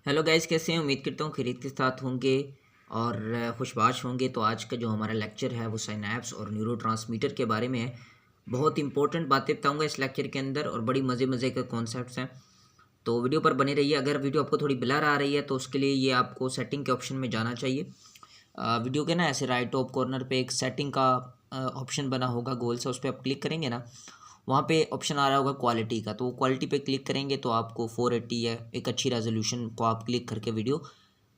Hello guys, कैसे हैं? उम्मीद करता हूँ खैरियत के साथ होंगे और खुशबाश होंगे। तो आज का जो हमारा लेक्चर है वो साइनैप्स और न्यूरोट्रांसमीटर के बारे में है। बहुत इंपॉर्टेंट बातें बताऊंगा इस लेक्चर के अंदर और बड़ी मज़े मज़े के कॉन्सेप्ट्स हैं। तो वीडियो पर बने रहिए। अगर वीडियो आपको थोड़ी ब्लर आ रही है तो उसके लिए ये आपको सेटिंग के ऑप्शन में जाना चाहिए। वीडियो के ना ऐसे राइट टॉप कॉर्नर पे एक सेटिंग का ऑप्शन बना होगा गोल से, उस पर आप क्लिक करेंगे ना, वहाँ पे ऑप्शन आ रहा होगा क्वालिटी का। तो क्वालिटी पे क्लिक करेंगे तो आपको 480 या एक अच्छी रेजोल्यूशन को आप क्लिक करके वीडियो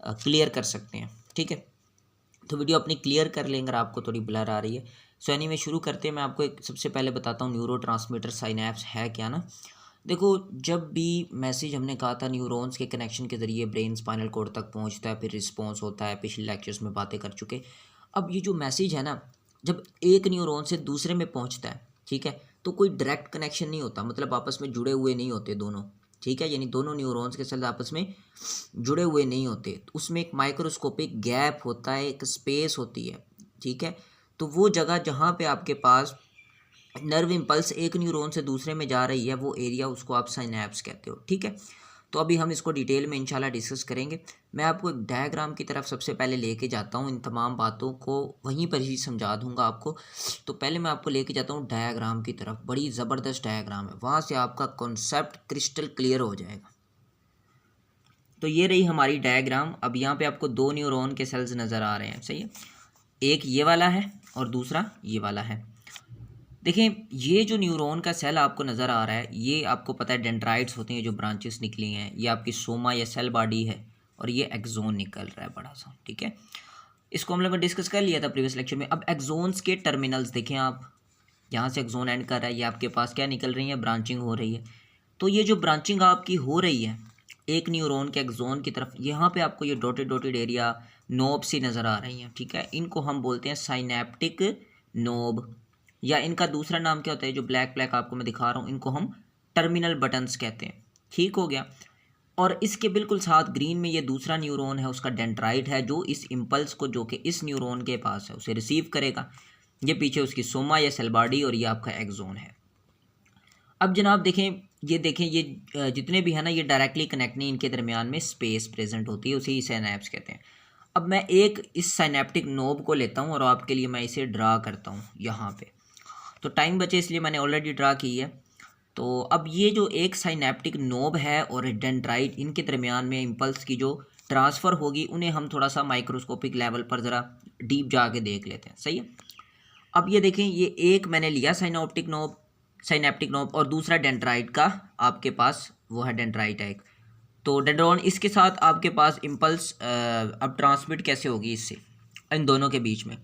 क्लियर कर सकते हैं। ठीक है, तो वीडियो अपनी क्लियर कर लेंगे अगर आपको थोड़ी ब्लर आ रही है। सो एनीवे शुरू करते हैं। मैं आपको एक सबसे पहले बताता हूँ न्यूरो ट्रांसमीटर साइनैप्स है क्या ना। देखो, जब भी मैसेज हमने कहा था न्यूरॉन्स के कनेक्शन के ज़रिए ब्रेन स्पाइनल कॉर्ड तक पहुँचता है, फिर रिस्पॉन्स होता है, पिछले लेक्चर्स में बातें कर चुके। अब ये जो मैसेज है ना, जब एक न्यूरॉन से दूसरे में पहुँचता है, ठीक है, तो कोई डायरेक्ट कनेक्शन नहीं होता, मतलब आपस में जुड़े हुए नहीं होते दोनों। ठीक है, यानी दोनों न्यूरॉन्स के सेल आपस में जुड़े हुए नहीं होते। तो उसमें एक माइक्रोस्कोपिक गैप होता है, एक स्पेस होती है। ठीक है, तो वो जगह जहाँ पे आपके पास नर्व इम्पल्स एक न्यूरॉन से दूसरे में जा रही है, वो एरिया, उसको आप साइनैप्स कहते हो। ठीक है, तो अभी हम इसको डिटेल में इंशाल्लाह डिस्कस करेंगे। मैं आपको एक डायग्राम की तरफ सबसे पहले लेके जाता हूँ, इन तमाम बातों को वहीं पर ही समझा दूंगा आपको। तो पहले मैं आपको लेके जाता हूँ डायग्राम की तरफ। बड़ी ज़बरदस्त डायग्राम है, वहाँ से आपका कॉन्सेप्ट क्रिस्टल क्लियर हो जाएगा। तो ये रही हमारी डायग्राम। अब यहाँ पे आपको दो न्यूरॉन के सेल्स नज़र आ रहे हैं, सही है। एक ये वाला है और दूसरा ये वाला है। देखिए, ये जो न्यूरॉन का सेल आपको नज़र आ रहा है, ये आपको पता है डेंड्राइट्स होती हैं जो ब्रांचेस निकली हैं। ये आपकी सोमा या सेल बॉडी है और ये एक्सोन निकल रहा है बड़ा सा। ठीक है, इसको हम लोगों ने डिस्कस कर लिया था प्रीवियस लेक्चर में। अब एक्सोन्स के टर्मिनल्स देखें आप, यहाँ से एक्सोन एंड कर रहा है, ये आपके पास क्या निकल रही है, ब्रांचिंग हो रही है। तो ये जो ब्रांचिंग आपकी हो रही है एक न्यूरॉन के एक्सोन की तरफ, यहाँ पे आपको ये डॉटेड डॉटेड एरिया नोब सी नज़र आ रही हैं। ठीक है, इनको हम बोलते हैं साइनेप्टिक नोब, या इनका दूसरा नाम क्या होता है, जो ब्लैक ब्लैक आपको मैं दिखा रहा हूँ, इनको हम टर्मिनल बटन्स कहते हैं। ठीक हो गया। और इसके बिल्कुल साथ ग्रीन में ये दूसरा न्यूरॉन है, उसका डेंड्राइट है, जो इस इम्पल्स को जो कि इस न्यूरॉन के पास है उसे रिसीव करेगा। ये पीछे उसकी सोमा या सेल बॉडी और ये आपका एक्सोन है। अब जनाब देखें, ये देखें, ये जितने भी है ना, ये डायरेक्टली कनेक्ट नहीं, इनके दरमियान में स्पेस प्रेजेंट होती है, उसे ही साइनैप्स कहते हैं। अब मैं एक इस साइनेप्टिक नोब को लेता हूँ और आपके लिए मैं इसे ड्रा करता हूँ यहाँ पे। तो टाइम बचे इसलिए मैंने ऑलरेडी ड्रा की है। तो अब ये जो एक साइनेप्टिक नोब है और डेंड्राइट, इनके दरमियान में इम्पल्स की जो ट्रांसफ़र होगी, उन्हें हम थोड़ा सा माइक्रोस्कोपिक लेवल पर ज़रा डीप जाके देख लेते हैं। सही है। अब ये देखें, ये एक मैंने लिया साइनेप्टिक नोब और दूसरा डेंड्राइट का आपके पास वो है, डेंड्राइट है एक। तो डेंड्रॉन, इसके साथ आपके पास इम्पल्स अब ट्रांसमिट कैसे होगी इससे, इन दोनों के बीच में।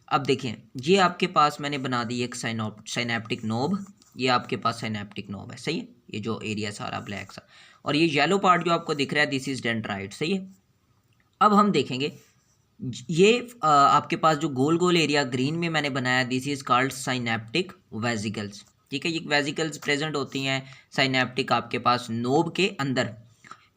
अब देखें, ये आपके पास मैंने बना दी एक साइनेप्टिक नोब, ये आपके पास साइनेप्टिक नोब है, सही है। ये जो एरिया सारा ब्लैक सा, और ये येलो पार्ट जो आपको दिख रहा है, दिस इज डेंड्राइट, सही है। अब हम देखेंगे, ये आपके पास जो गोल गोल एरिया ग्रीन में मैंने बनाया, this is called synaptic vesicles. ठीक है, ये वेजिकल्स प्रेजेंट होती हैं साइनेप्टिक आपके पास नोब के अंदर,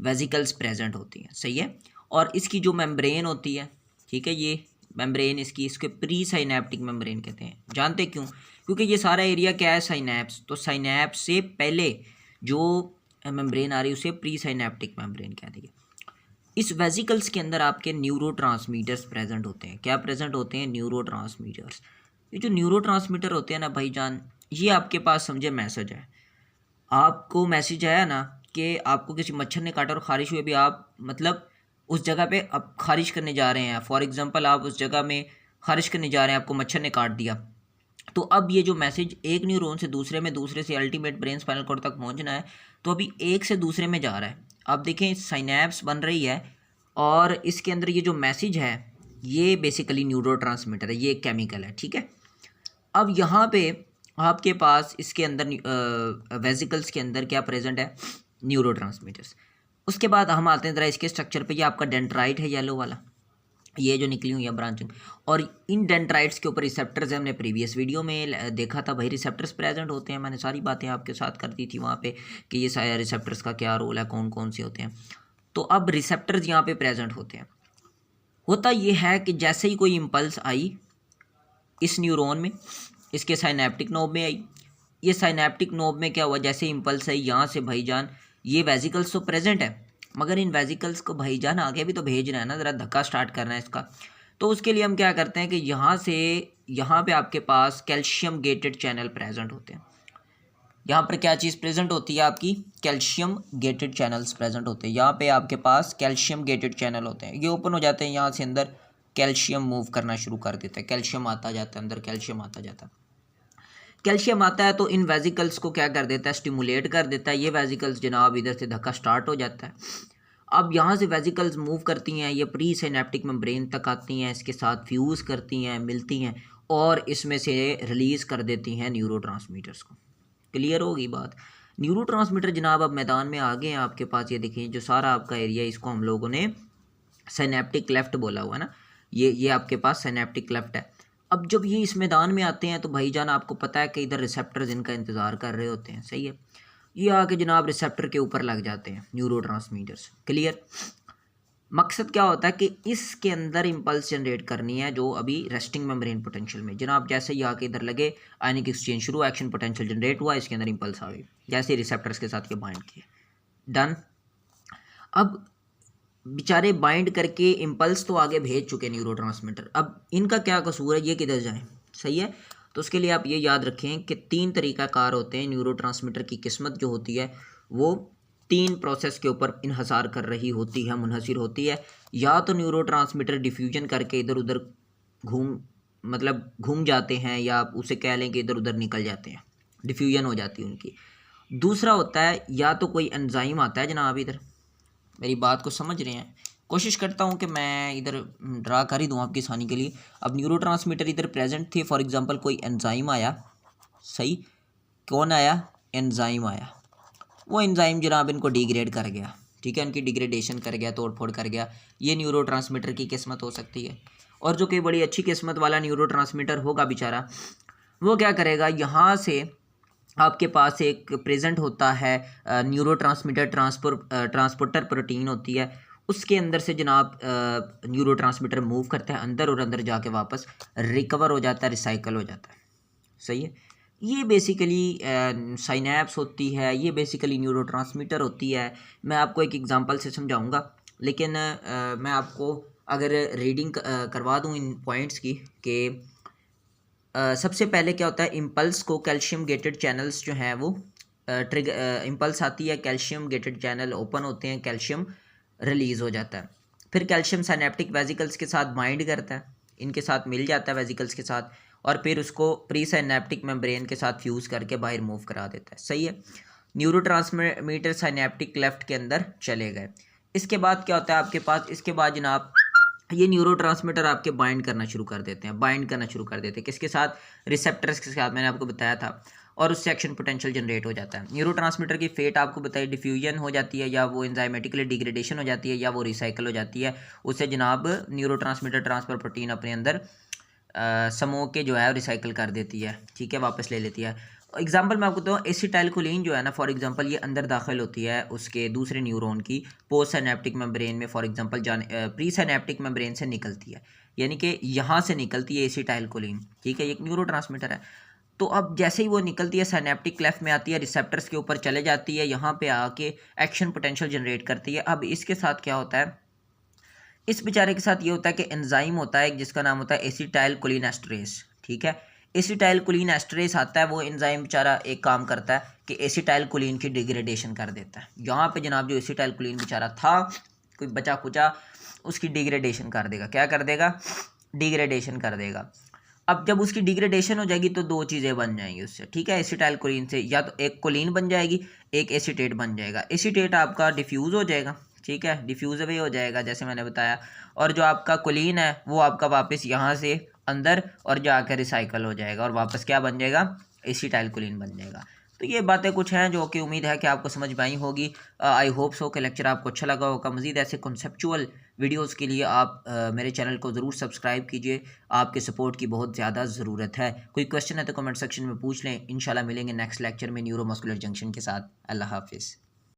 वेजिकल्स प्रेजेंट होती हैं, सही है। और इसकी जो मेम्ब्रेन होती है, ठीक है, ये मेम्ब्रेन इसके प्री साइनेप्टिक मेम्ब्रेन कहते हैं। जानते क्यों? क्योंकि ये सारा एरिया क्या है, साइनैप्स। तो साइनैप्स से पहले जो मेम्ब्रेन आ रही है उसे प्री साइनेप्टिक मेम्ब्रेन कह देंगे। इस वेजिकल्स के अंदर आपके न्यूरोट्रांसमीटर्स प्रेजेंट होते हैं। क्या प्रेजेंट होते हैं? न्यूरोट्रांसमीटर्स। ये जो न्यूरोट्रांसमीटर होते हैं ना भाईजान, ये आपके पास समझे मैसेज है। आपको मैसेज आया ना कि आपको किसी मच्छर ने काटा और ख़ारिश हुई, भी आप मतलब उस जगह पे अब ख़ारिश करने जा रहे हैं। फॉर एग्जांपल, आप उस जगह में ख़ारिश करने जा रहे हैं, आपको मच्छर ने काट दिया। तो अब ये जो मैसेज एक न्यूरॉन से दूसरे में, दूसरे से अल्टीमेट ब्रेन स्पाइनल कॉर्ड तक पहुंचना है, तो अभी एक से दूसरे में जा रहा है। अब देखें, साइनैप्स बन रही है और इसके अंदर ये जो मैसेज है, ये बेसिकली न्यूरोट्रांसमीटर है, ये एक केमिकल है। ठीक है, अब यहाँ पे आपके पास इसके अंदर वेजिकल्स के अंदर क्या प्रेजेंट है? न्यूरोट्रांसमीटर्स। उसके बाद हम आते हैं ज़रा इसके स्ट्रक्चर पे। ये आपका डेंड्राइट है, येलो वाला, ये जो निकली हुई है ब्रांचिंग, और इन डेंड्राइट्स के ऊपर रिसेप्टर्स है। हमने प्रीवियस वीडियो में देखा था भाई, रिसेप्टर्स प्रेजेंट होते हैं। मैंने सारी बातें आपके साथ कर दी थी वहाँ पे कि ये सारे रिसेप्टर्स का क्या रोल है, कौन कौन से होते हैं। तो अब रिसेप्टर्स यहाँ पे प्रेजेंट होते हैं। होता ये है कि जैसे ही कोई इम्पल्स आई इस न्यूरॉन में, इसके साइनेप्टिक नोब में आई, ये साइनेप्टिक नोब में क्या हुआ, जैसे इम्पल्स आई यहाँ से भाईजान, ये वेजिकल्स तो प्रेजेंट है, मगर इन वेजिकल्स को भाईजान आगे भी तो भेज रहे हैं ना, ज़रा धक्का स्टार्ट करना है इसका। तो उसके लिए हम क्या करते हैं कि यहाँ से यहाँ पे आपके पास कैल्शियम गेटेड चैनल प्रेजेंट होते हैं। यहाँ पर क्या चीज़ प्रेजेंट होती है आपकी, कैल्शियम गेटेड चैनल्स प्रेजेंट होते हैं। यहाँ पे आपके पास कैल्शियम गेटेड चैनल होते हैं, ये ओपन हो जाते हैं, यहाँ से अंदर कैल्शियम मूव करना शुरू कर देता है, कैल्शियम आता जाता है अंदर, कैल्शियम आता जाता है। कैल्शियम आता है तो इन वेजिकल्स को क्या कर देता है, स्टिमुलेट कर देता है। ये वेजिकल्स जनाब इधर से धक्का स्टार्ट हो जाता है। अब यहाँ से वेजिकल्स मूव करती हैं, ये प्री सिनेप्टिक मेम्ब्रेन तक आती हैं, इसके साथ फ्यूज़ करती हैं, मिलती हैं और इसमें से रिलीज़ कर देती हैं न्यूरोट्रांसमीटर्स को। क्लियर होगी बात। न्यूरोट्रांसमीटर जनाब अब मैदान में आ गए हैं आपके पास। ये देखिए जो सारा आपका एरिया, इसको हम लोगों ने सिनेप्टिक लेफ्ट बोला हुआ है ना, ये आपके पास सिनेप्टिक लेफ्ट है। अब जब ये इस मैदान में आते हैं तो भाईजान आपको पता है कि इधर रिसेप्टर्स इनका इंतज़ार कर रहे होते हैं, सही है। ये आके जनाब रिसेप्टर के ऊपर लग जाते हैं न्यूरोट्रांसमीटर्स। क्लियर। मकसद क्या होता है कि इसके अंदर इम्पल्स जनरेट करनी है जो अभी रेस्टिंग मेम्ब्रेन पोटेंशियल में, जनाब जैसे ही आके इधर लगे, आयनिक एक्सचेंज शुरू, एक्शन पोटेंशियल जनरेट हुआ, इसके अंदर इम्पल्स आ गई, जैसे रिसेप्टर्स के साथ ये बाइंड किए, डन। अब बेचारे बाइंड करके इम्पल्स तो आगे भेज चुके न्यूरोट्रांसमीटर, अब इनका क्या कसूर है, ये किधर जाएं, सही है। तो उसके लिए आप ये याद रखें कि 3 तरीक़ाकार होते हैं। न्यूरोट्रांसमीटर की किस्मत जो होती है वो 3 प्रोसेस के ऊपर इन्हसार कर रही होती है, मुनहसिर होती है। या तो न्यूरोट्रांसमीटर डिफ्यूजन करके इधर उधर घूम जाते हैं, या उसे कह लें कि इधर उधर निकल जाते हैं, डिफ्यूजन हो जाती है उनकी। दूसरा होता है या तो कोई एंजाइम आता है जनाब, इधर मेरी बात को समझ रहे हैं, कोशिश करता हूँ कि मैं इधर ड्रा कर ही दूँ आपकी आसानी के लिए। अब न्यूरोट्रांसमीटर इधर प्रेजेंट थे, फॉर एग्जांपल कोई एंजाइम आया, सही, कौन आया, एंजाइम आया, वो एंजाइम जनाब इनको डिग्रेड कर गया, ठीक है, उनकी डिग्रेडेशन कर गया, तोड़ फोड़ कर गया। ये न्यूरोट्रांसमीटर की किस्मत हो सकती है। और जो कि बड़ी अच्छी किस्मत वाला न्यूरोट्रांसमीटर होगा बेचारा, वो क्या करेगा, यहाँ से आपके पास एक प्रेजेंट होता है न्यूरोट्रांसमीटर ट्रांसपोर्टर प्रोटीन होती है, उसके अंदर से जनाब न्यूरोट्रांसमीटर मूव करता है अंदर, और अंदर जाके वापस रिकवर हो जाता है, रिसाइकल हो जाता है, सही है। ये बेसिकली साइनैप्स होती है, ये बेसिकली न्यूरोट्रांसमीटर होती है। मैं आपको एक एग्जांपल से समझाऊंगा, लेकिन मैं आपको अगर रीडिंग करवा दूं इन पॉइंट्स की कि सबसे पहले क्या होता है, इम्पल्स को कैल्शियम गेटेड चैनल्स जो हैं वो इम्पल्स आती है, कैल्शियम गेटेड चैनल ओपन होते हैं, कैल्शियम रिलीज़ हो जाता है। फिर कैल्शियम सिनेप्टिक वेजिकल्स के साथ बाइंड करता है, इनके साथ मिल जाता है वेजिकल्स के साथ, और फिर उसको प्री सिनेप्टिक मेम्ब्रेन के साथ फ्यूज़ करके बाहर मूव करा देता है, सही है। न्यूरोट्रांसमीटर सिनेप्टिक लेफ्ट के अंदर चले गए। इसके बाद क्या होता है आपके पास, इसके बाद जनाब ये न्यूरोट्रांसमीटर आपके बाइंड करना शुरू कर देते हैं, बाइंड करना शुरू कर देते हैं, किसके साथ, रिसेप्टर्स के साथ, मैंने आपको बताया था, और उससे एक्शन पोटेंशियल जनरेट हो जाता है। न्यूरोट्रांसमीटर की फेट आपको बताइए, डिफ्यूजन हो जाती है, या वो एंजाइमेटिकली डिग्रेडेशन हो जाती है, या वो रिसाइकल हो जाती है। उससे जनाब न्यूरोट्रांसमीटर ट्रांसफर प्रोटीन अपने अंदर समूह के जो है रिसाइकल कर देती है, ठीक है, वापस ले लेती है। एग्जाम्पल मैं आपको बताऊँ, एसिटाइलकोलिन जो है ना, फॉर एग्जांपल ये अंदर दाखिल होती है उसके दूसरे न्यूरॉन की पोस्ट सिनेप्टिक मेम्ब्रेन में, for example pre synaptic membrane से निकलती है, यानी कि यहाँ से निकलती है एसिटाइलकोलिन, ठीक है, एक न्यूरोट्रांसमीटर है। तो अब जैसे ही वो निकलती है, सिनेप्टिक क्लेफ्ट में आती है, रिसेप्टर्स के ऊपर चले जाती है, यहाँ पे आके एक्शन पोटेंशियल जनरेट करती है। अब इसके साथ क्या होता है, इस बेचारे के साथ ये होता है कि एंजाइम होता है जिसका नाम होता है एसिटाइलकोलिन एस्टरेज, ठीक है। एसिटाइलकोलिन एस्टरेज आता है, वो एंजाइम बेचारा एक काम करता है कि एसिटाइलकोलिन की डिग्रेडेशन कर देता है। यहाँ पे जनाब जो एसिटाइलकोलिन बेचारा था, कोई बचा कुचा, उसकी डिग्रेडेशन कर देगा, क्या कर देगा, डिग्रेडेशन कर देगा। अब जब उसकी डिग्रेडेशन हो जाएगी तो 2 चीज़ें बन जाएंगी उससे, ठीक है, एसिटाइलकोलिन से या तो एक कोलिन बन जाएगी, एक एसीटेट बन जाएगा। एसीटेट आपका डिफ्यूज़ हो जाएगा, ठीक है, डिफ्यूज अवे हो जाएगा जैसे मैंने बताया, और जो आपका कोलिन है वो आपका वापस यहाँ से अंदर और जाकर रिसाइकल हो जाएगा, और वापस क्या बन जाएगा, एसिटाइलकोलिन बन जाएगा। तो ये बातें कुछ हैं जो कि उम्मीद है कि आपको समझ में आई होगी। आई होप सो कि लेक्चर आपको अच्छा लगा होगा। मज़ीद ऐसे कॉन्सेप्चुअल वीडियोस के लिए आप मेरे चैनल को ज़रूर सब्सक्राइब कीजिए, आपके सपोर्ट की बहुत ज़्यादा ज़रूरत है। कोई क्वेश्चन है तो कमेंट सेक्शन में पूछ लें, इंशाल्लाह मिलेंगे नेक्स्ट लेक्चर में न्यूरोमस्कुलर जंक्शन के साथ। अल्लाह हाफिज़।